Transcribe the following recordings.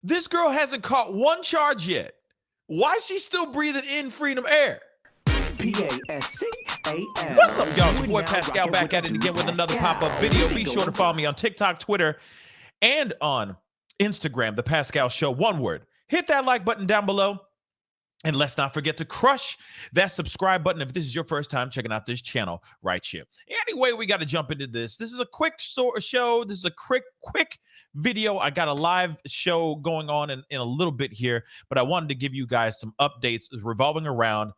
This girl hasn't caught one charge yet. Why is she still breathing in freedom air? Pascal. What's up, y'all? It's your boy Pascal back at it again with another pop-up video. Be sure to follow me on TikTok, Twitter, and on Instagram, The Pascal Show, one word. Hit that like button down below. And let's not forget to crush that subscribe button if this is your first time checking out this channel right here. Anyway, we got to jump into this. This is a quick show. This is a quick video. I got a live show going on in a little bit here, but I wanted to give you guys some updates revolving around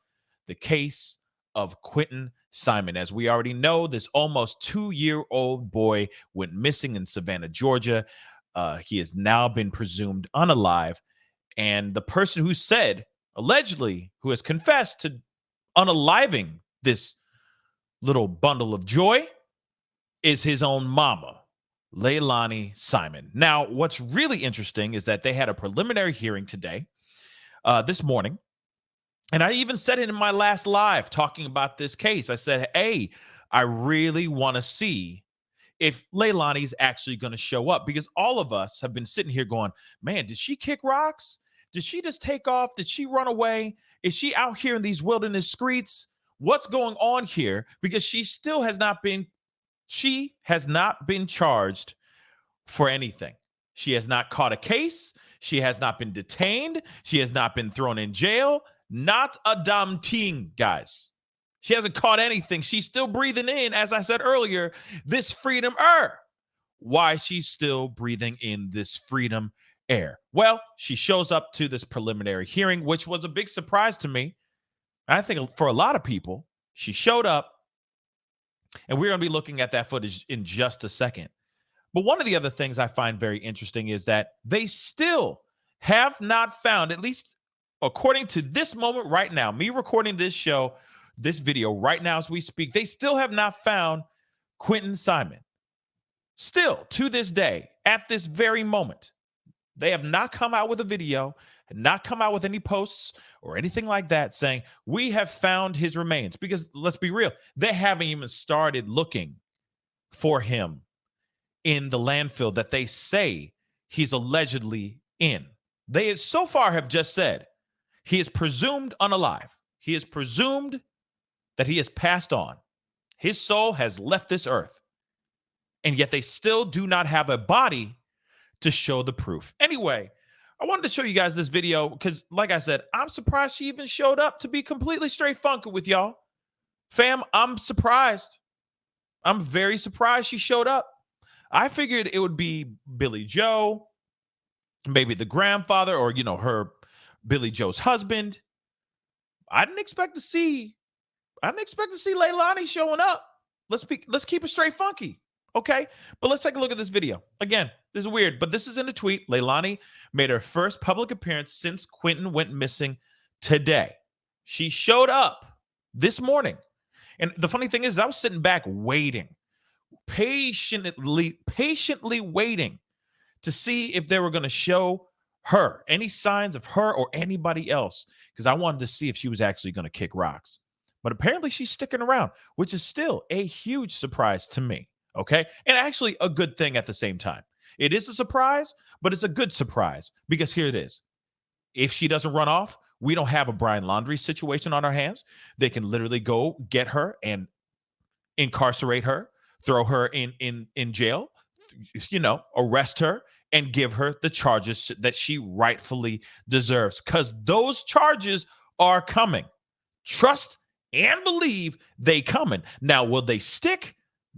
the case of Quinton Simon. As we already know, this almost 2-year-old boy went missing in Savannah, Georgia. He has now been presumed unalive. And the person who said, allegedly, who has confessed to unaliving this little bundle of joy is his own mama, Leilani Simon. Now, what's really interesting is that they had a preliminary hearing today, this morning. And I even said it in my last live talking about this case. I said, hey, I really want to see if Leilani is actually going to show up, because all of us have been sitting here going, man, did she kick rocks? Did she just take off? Did she run away? Is she out here in these wilderness streets? What's going on here? Because she has not been charged for anything. She has not caught a case. She has not been detained. She has not been thrown in jail. Not a damn thing, guys. She hasn't caught anything. She's still breathing in, as I said earlier, this freedom air. Why she's still breathing in this freedom air? Well, she shows up to this preliminary hearing, which was a big surprise to me. I think for a lot of people, she showed up, and we're going to be looking at that footage in just a second. But one of the other things I find very interesting is that they still have not found, at least according to this moment right now, me recording this video right now as we speak, they still have not found Quinton Simon. Still, to this day, at this very moment, they have not come out with a video, not come out with any posts or anything like that saying, we have found his remains. Because let's be real, they haven't even started looking for him in the landfill that they say he's allegedly in. They so far have just said he is presumed unalive. He is presumed that he has passed on. His soul has left this earth. And yet they still do not have a body to show the proof. Anyway, I wanted to show you guys this video because, like I said, I'm surprised she even showed up, to be completely straight funky with y'all. Fam, I'm surprised. I'm very surprised she showed up. I figured it would be Billy Joe, maybe the grandfather, or, her Billy Joe's husband. I didn't expect to see Leilani showing up. Let's keep it straight funky. Okay, but let's take a look at this video. Again, this is weird, but this is in a tweet. Leilani made her first public appearance since Quinton went missing today. She showed up this morning. And the funny thing is, I was sitting back waiting, patiently waiting to see if they were going to show her, any signs of her or anybody else, because I wanted to see if she was actually going to kick rocks. But apparently she's sticking around, which is still a huge surprise to me. Okay. And actually a good thing at the same time. It is a surprise, but it's a good surprise because here it is. If she doesn't run off, we don't have a Brian Laundrie situation on our hands. They can literally go get her and incarcerate her, throw her in jail, arrest her and give her the charges that she rightfully deserves, because those charges are coming. Trust and believe they coming. Now, will they stick?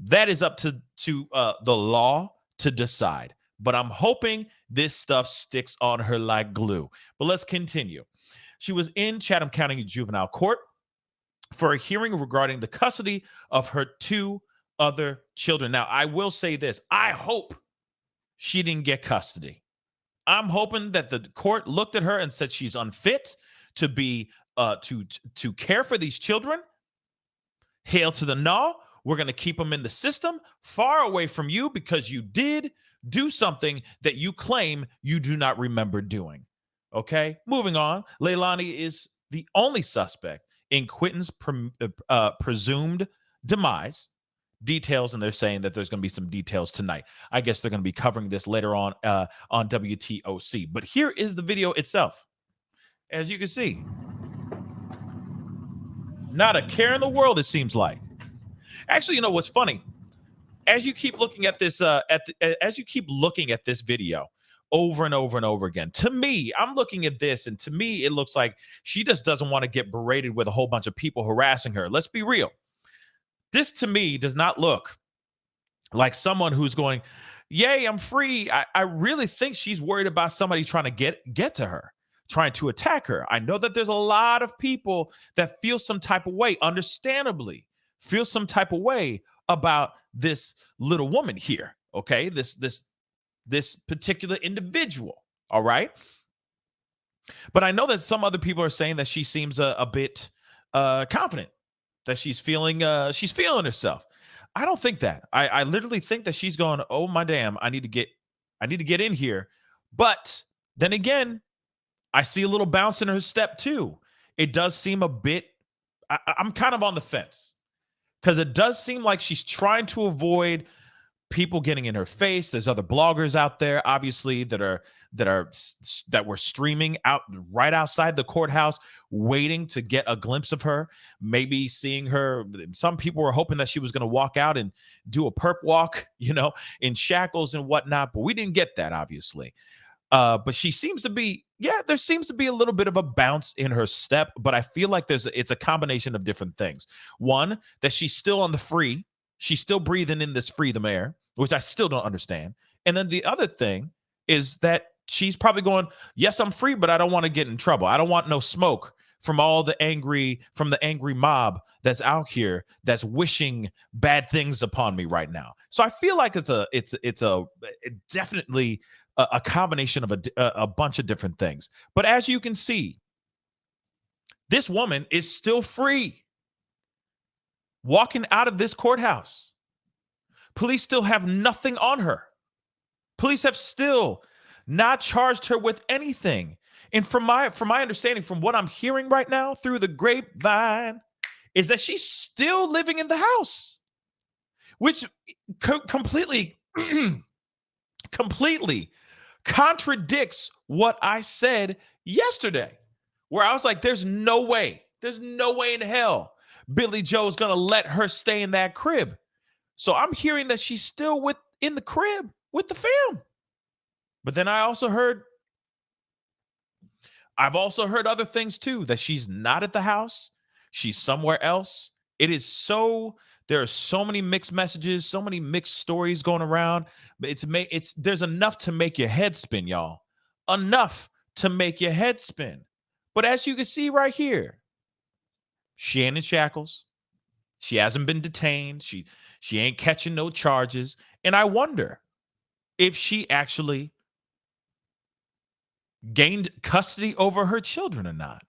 That is up to the law to decide. But I'm hoping this stuff sticks on her like glue. But let's continue. She was in Chatham County Juvenile Court for a hearing regarding the custody of her 2 other children. Now, I will say this. I hope she didn't get custody. I'm hoping that the court looked at her and said she's unfit to be to care for these children. Hail to the no. We're going to keep them in the system, far away from you, because you did do something that you claim you do not remember doing. Okay, moving on. Leilani is the only suspect in Quinton's presumed demise. details, and they're saying that there's going to be some details tonight. I guess they're going to be covering this later on WTOC. But here is the video itself. As you can see, not a care in the world, it seems like. Actually, you know what's funny? As you keep looking at this, as you keep looking at this video over and over and over again, to me, I'm looking at this, and to me, it looks like she just doesn't want to get berated with a whole bunch of people harassing her. Let's be real. This, to me, does not look like someone who's going, "Yay, I'm free." I really think she's worried about somebody trying to get to her, trying to attack her. I know that there's a lot of people that feel some type of way, understandably, feel some type of way about this little woman here. Okay, this particular individual. All right, but I know that some other people are saying that she seems a bit confident, that she's feeling herself. I don't think that. I literally think that she's going, "Oh my damn, I need to get in here." But then again, I see a little bounce in her step too. It does seem a bit, I'm kind of on the fence, because it does seem like she's trying to avoid people getting in her face. There's other bloggers out there, obviously, that were streaming out right outside the courthouse, waiting to get a glimpse of her, maybe seeing her. Some people were hoping that she was going to walk out and do a perp walk, in shackles and whatnot, but we didn't get that, obviously. But she seems to be, there seems to be a little bit of a bounce in her step, but I feel like it's a combination of different things. One, that she's still on the free. She's still breathing in this freedom air, which I still don't understand. And then the other thing is that she's probably going, "Yes, I'm free, but I don't want to get in trouble. I don't want no smoke from the angry mob that's out here that's wishing bad things upon me right now." So I feel like it's definitely a combination of a bunch of different things. But as you can see, this woman is still free, walking out of this courthouse. Police still have nothing on her. Police have still not charged her with anything. And from my understanding, from what I'm hearing right now through the grapevine, is that she's still living in the house, which completely contradicts what I said yesterday, where I was like, there's no way in hell Billy Joe's gonna let her stay in that crib. So I'm hearing that she's still in the crib with the fam. But then I've also heard other things too, that she's not at the house, she's somewhere else. There are so many mixed messages, so many mixed stories going around. But there's enough to make your head spin, y'all. Enough to make your head spin. But as you can see right here, she ain't in shackles. She hasn't been detained. She ain't catching no charges. And I wonder if she actually gained custody over her children or not.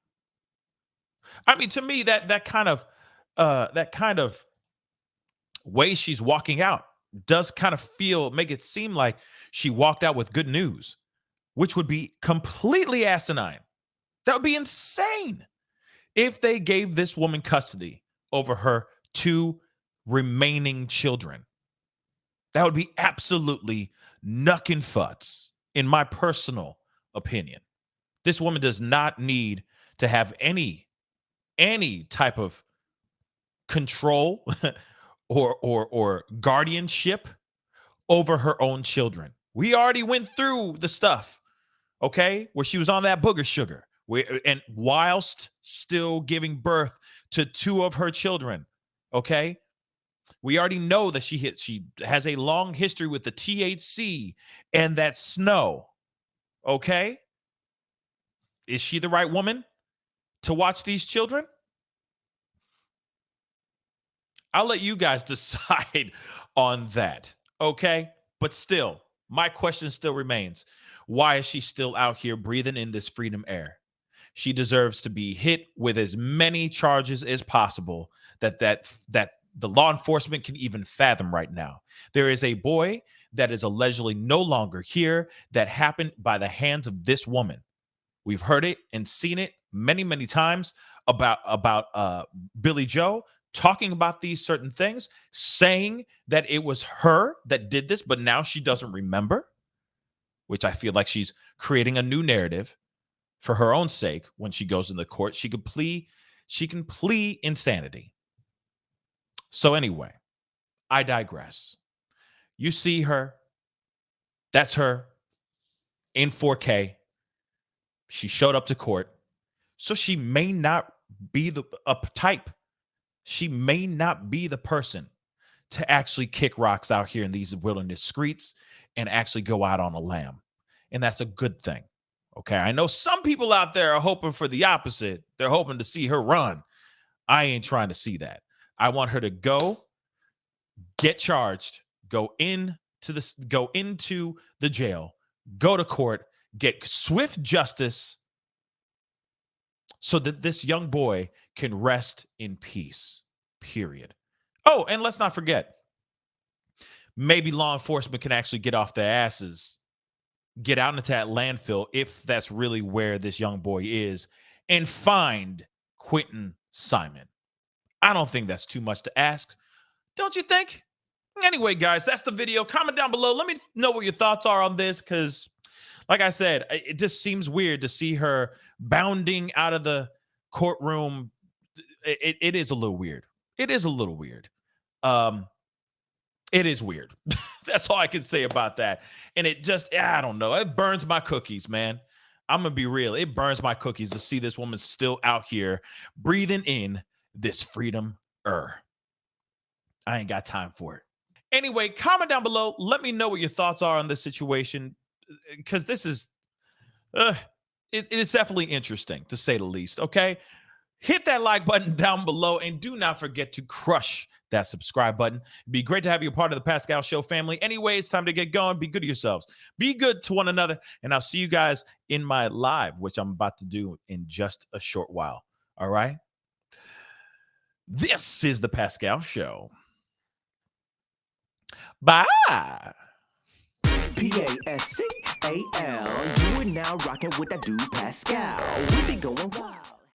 I mean, to me, that kind of way she's walking out does kind of make it seem like she walked out with good news, which would be completely asinine. That would be insane if they gave this woman custody over her 2 remaining children. That would be absolutely knuckin' futz, in my personal opinion. This woman does not need to have any type of control or guardianship over her own children. We already went through the stuff, okay, where she was on that booger sugar, and whilst still giving birth to 2 of her children, okay? We already know that she has a long history with the THC and that snow, okay? Is she the right woman to watch these children? I'll let you guys decide on that, okay? But still, my question still remains. Why is she still out here breathing in this freedom air? She deserves to be hit with as many charges as possible that the law enforcement can even fathom right now. There is a boy that is allegedly no longer here that happened by the hands of this woman. We've heard it and seen it many, many times about Billy Joe talking about these certain things, saying that it was her that did this, but now she doesn't remember, which I feel like she's creating a new narrative for her own sake. When she goes in the court, she can plea insanity. So anyway, I digress. You see her. That's her in 4K. She showed up to court. So she may not be the type. She may not be the person to actually kick rocks out here in these wilderness streets and actually go out on a lamb. And that's a good thing. Okay. I know some people out there are hoping for the opposite. They're hoping to see her run. I ain't trying to see that. I want her to go, get charged, go into the jail, go to court, get swift justice so that this young boy can rest in peace. Period. Oh, and let's not forget, maybe law enforcement can actually get off their asses, get out into that landfill, if that's really where this young boy is, and find Quinton Simon. I don't think that's too much to ask. Don't you think? Anyway, guys, that's the video. Comment down below. Let me know what your thoughts are on this, because like I said, it just seems weird to see her bounding out of the courtroom. It is a little weird. It is a little weird. It is weird. That's all I can say about that. And it just, I don't know. It burns my cookies, man. I'm going to be real. It burns my cookies to see this woman still out here breathing in this freedom. I ain't got time for it. Anyway, comment down below. Let me know what your thoughts are on this situation, because this is, it is definitely interesting, to say the least. Okay. Hit that like button down below, and do not forget to crush that subscribe button. It'd be great to have you a part of the Pascal Show family. Anyway, it's time to get going. Be good to yourselves. Be good to one another. And I'll see you guys in my live, which I'm about to do in just a short while. All right. This is the Pascal Show. Bye. Pascal, you are now rocking with that dude Pascal. We be going wild.